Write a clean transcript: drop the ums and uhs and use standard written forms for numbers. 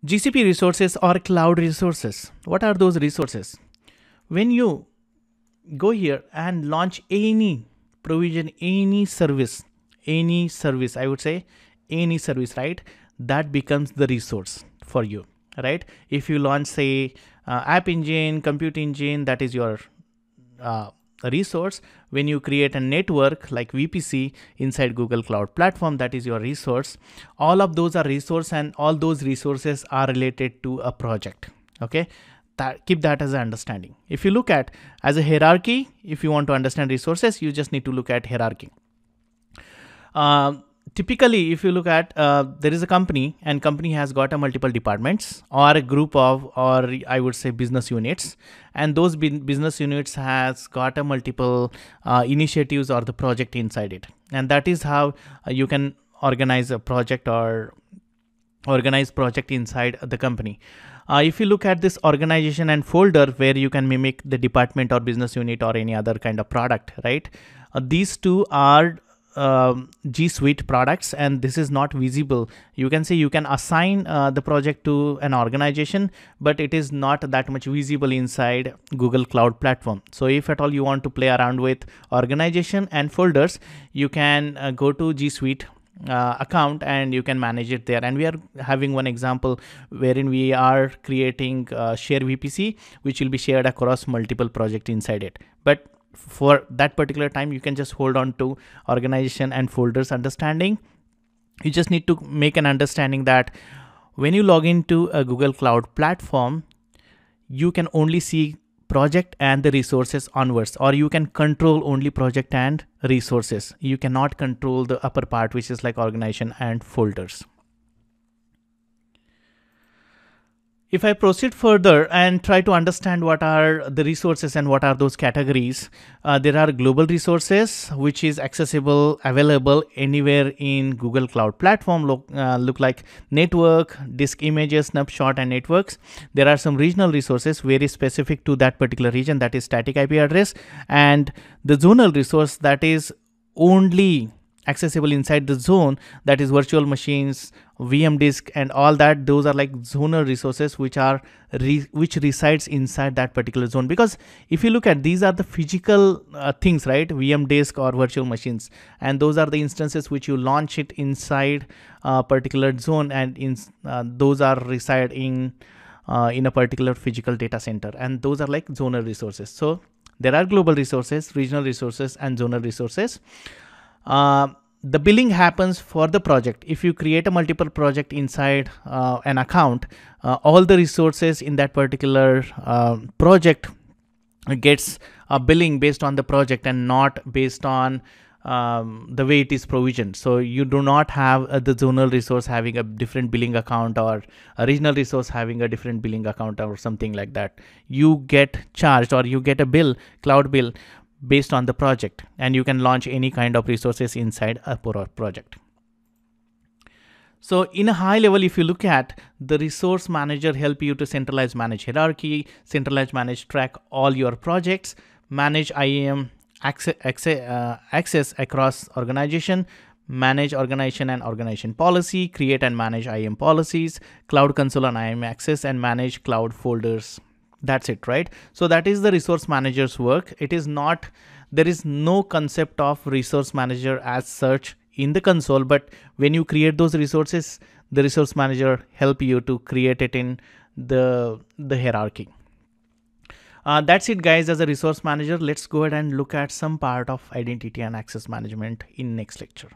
GCP resources or cloud resources. What are those resources? When you go here and launch any provision, any service, I would say any service, right? That becomes the resource for you, right? If you launch, say, App Engine, Compute Engine, that is your resource. When you create a network like VPC inside Google Cloud Platform, that is your resource. All of those are resource, and all those resources are related to a project. Okay, keep that as an understanding. If you look at as a hierarchy, if you want to understand resources, you just need to look at hierarchy. Typically, if you look at there is a company, and company has got a multiple departments or a group of, or I would say business units, and those business units has got a multiple initiatives or the project inside it, and that is how you can organize a project or organize project inside the company. If you look at this organization and folder where you can mimic the department or business unit or any other kind of product, right? These two are G Suite products, and this is not visible. You can say you can assign the project to an organization, but it is not that much visible inside Google Cloud Platform. So if at all you want to play around with organization and folders, you can go to G Suite account and you can manage it there. And we are having one example wherein we are creating share VPC, which will be shared across multiple projects inside it. But for that particular time, you can just hold on to organization and folders understanding. You just need to make an understanding that when you log into a Google Cloud Platform, you can only see project and the resources onwards, or you can control only project and resources. You cannot control the upper part, which is like organization and folders. If I proceed further and try to understand what are the resources and what are those categories, there are global resources, which is accessible, available anywhere in Google Cloud Platform, look like network, disk images, snapshot, and networks. There are some regional resources very specific to that particular region, that is static IP address, and the zonal resource that is only accessible inside the zone, that is virtual machines, VM disk, and all that. Those are like zonal resources which are which resides inside that particular zone. Because if you look at, these are the physical things, right? VM disk or virtual machines, and those are the instances which you launch it inside a particular zone, and those are reside in a particular physical data center, and those are like zonal resources. So there are global resources, regional resources, and zonal resources. The billing happens for the project. If you create a multiple project inside an account, all the resources in that particular project gets a billing based on the project and not based on the way it is provisioned. So you do not have the zonal resource having a different billing account, or a regional resource having a different billing account, or something like that. You get charged, or you get a bill, cloud bill, based on the project, and you can launch any kind of resources inside a project. So in a high level, if you look at the resource manager, help you to centralize, manage hierarchy, centralize, manage, track all your projects, manage IAM access across organization, manage organization and organization policy, create and manage IAM policies, cloud console and IAM access, and manage cloud folders. That's it, right? So that is the resource manager's work. It is not, there is no concept of resource manager as such in the console, but when you create those resources, the resource manager help you to create it in the hierarchy. That's it, guys. As a resource manager, let's go ahead and look at some part of identity and access management in next lecture.